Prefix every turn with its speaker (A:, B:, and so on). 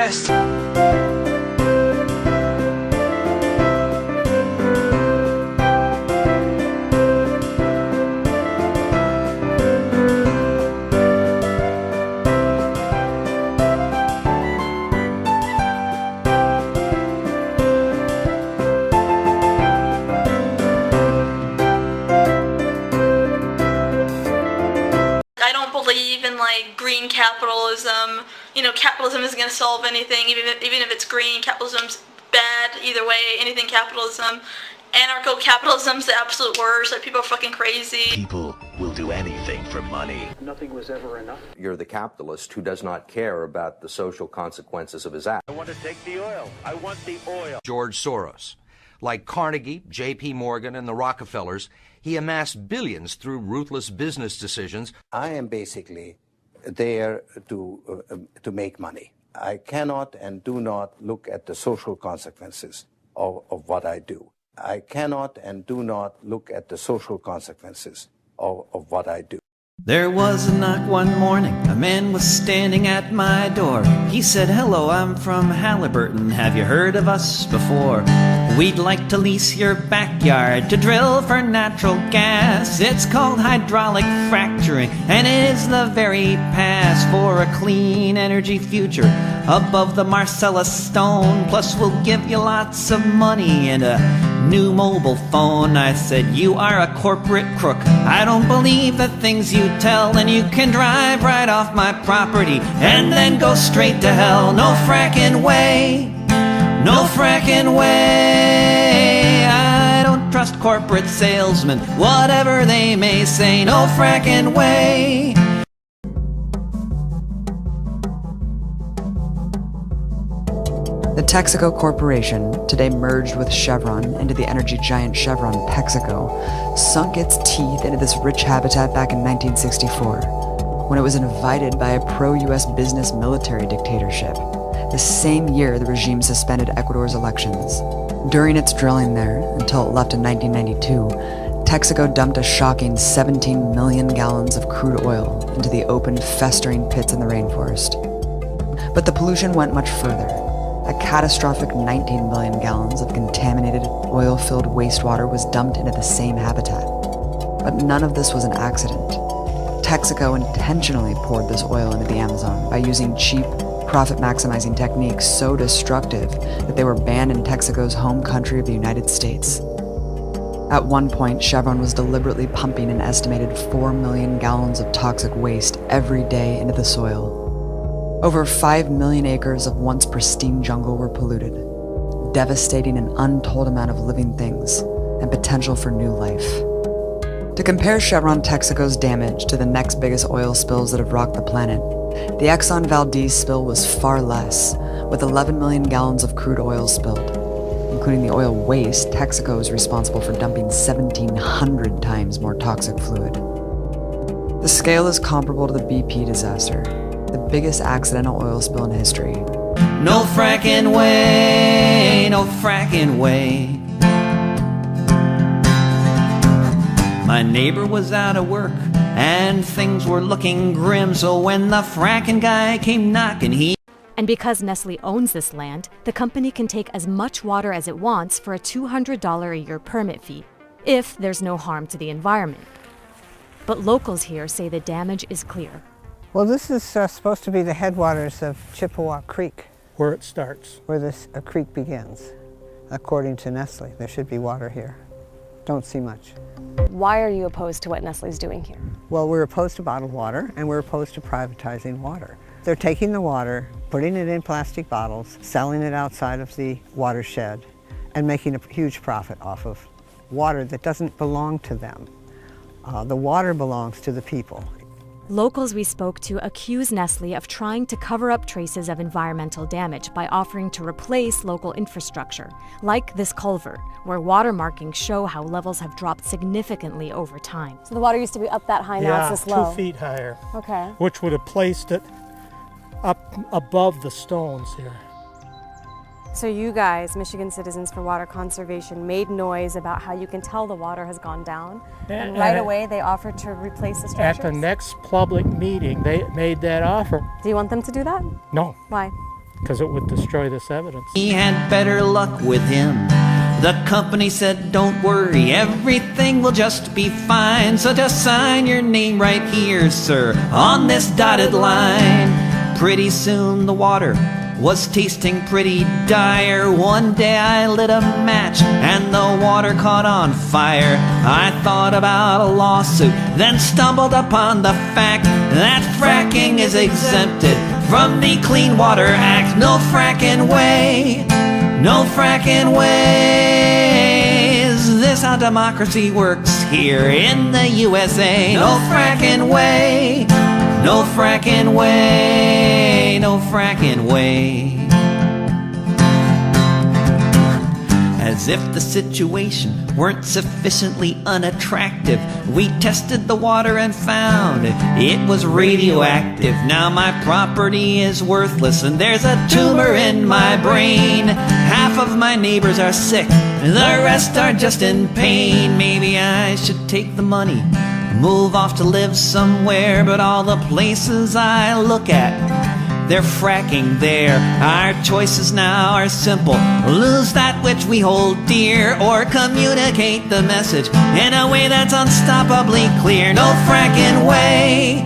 A: West.
B: I don't believe in like green capitalism. You know, capitalism isn't going to solve anything, even if it's green. Capitalism's bad either way. Anything capitalism. Anarcho-capitalism's the absolute worst. Like, people are fucking crazy.
C: People will do anything for money.
D: Nothing was ever enough.
E: You're the capitalist who does not care about the social consequences of his act.
F: I want to take the oil. I want the oil.
G: George Soros. Like Carnegie, J.P. Morgan, and the Rockefellers, he amassed billions through ruthless business decisions.
H: I am basically there to make money. I cannot and do not look at the social consequences of what I do. I cannot and do not look at the social consequences of what I do.
I: There was a knock one morning, a man was standing at my door. He said, "Hello, I'm from Halliburton, have you heard of us before? We'd like to lease your backyard to drill for natural gas. It's called hydraulic fracturing, and it is the very pass for a clean energy future above the Marcellus stone. Plus we'll give you lots of money and a new mobile phone." I said, "You are a corporate crook. I don't believe the things you tell, and you can drive right off my property and then go straight to hell. No fracking way. No fracking way. I don't trust corporate salesmen, whatever they may say. No fracking way."
J: The Texaco Corporation, today merged with Chevron into the energy giant Chevron Texaco, sunk its teeth into this rich habitat back in 1964, when it was invited by a pro-US business military dictatorship. The same year, the regime suspended Ecuador's elections. During its drilling there, until it left in 1992, Texaco dumped a shocking 17 million gallons of crude oil into the open, festering pits in the rainforest. But the pollution went much further. A catastrophic 19 million gallons of contaminated, oil-filled wastewater was dumped into the same habitat. But none of this was an accident. Texaco intentionally poured this oil into the Amazon by using cheap, profit-maximizing techniques so destructive that they were banned in Texaco's home country of the United States. At one point, Chevron was deliberately pumping an estimated 4 million gallons of toxic waste every day into the soil. Over 5 million acres of once pristine jungle were polluted, devastating an untold amount of living things and potential for new life. To compare Chevron Texaco's damage to the next biggest oil spills that have rocked the planet, the Exxon Valdez spill was far less, with 11 million gallons of crude oil spilled. Including the oil waste, Texaco is responsible for dumping 1,700 times more toxic fluid. The scale is comparable to the BP disaster, the biggest accidental oil spill in history.
I: No fracking way, no fracking way. My neighbor was out of work and things were looking grim, so when the fracking guy came knocking,
K: And because Nestle owns this land, the company can take as much water as it wants for a $200 a year permit fee, if there's no harm to the environment. But locals here say the damage is clear.
L: Well, this is supposed to be the headwaters of Chippewa Creek.
A: Where it starts.
L: Where this creek begins. According to Nestle, there should be water here. Don't see much.
M: Why are you opposed to what Nestle's doing here?
L: Well, we're opposed to bottled water, and we're opposed to privatizing water. They're taking the water, putting it in plastic bottles, selling it outside of the watershed, and making a huge profit off of water that doesn't belong to them. The water belongs to the people.
K: Locals we spoke to accuse Nestle of trying to cover up traces of environmental damage by offering to replace local infrastructure, like this culvert, where water markings show how levels have dropped significantly over time.
M: So the water used to be up that high, now it's this low?
A: 2 feet higher.
M: Okay.
A: Which would have placed it up above the stones here.
M: So you guys, Michigan Citizens for Water Conservation, made noise about how you can tell the water has gone down, and right away they offered to replace the structures?
A: At the next public meeting, they made that offer.
M: Do you want them to do that?
A: No.
M: Why?
A: because it would destroy this evidence.
I: He had better luck with him. The company said, don't worry, everything will just be fine. So just sign your name right here, sir, on this dotted line. Pretty soon the water was tasting pretty dire. One day I lit a match and the water caught on fire. I thought about a lawsuit, then stumbled upon the fact that fracking is exempted from the Clean Water Act. No fracking way, no fracking ways. This how democracy works here in the USA. No fracking way, no fracking way, no fracking way. As if the situation weren't sufficiently unattractive, we tested the water and found it was radioactive. Now my property is worthless and there's a tumor in my brain. Half of my neighbors are sick, the rest are just in pain. Maybe I should take the money, move off to live somewhere, but all the places I look at, they're fracking there. Our choices now are simple: lose that which we hold dear, or communicate the message in a way that's unstoppably clear. No fracking way,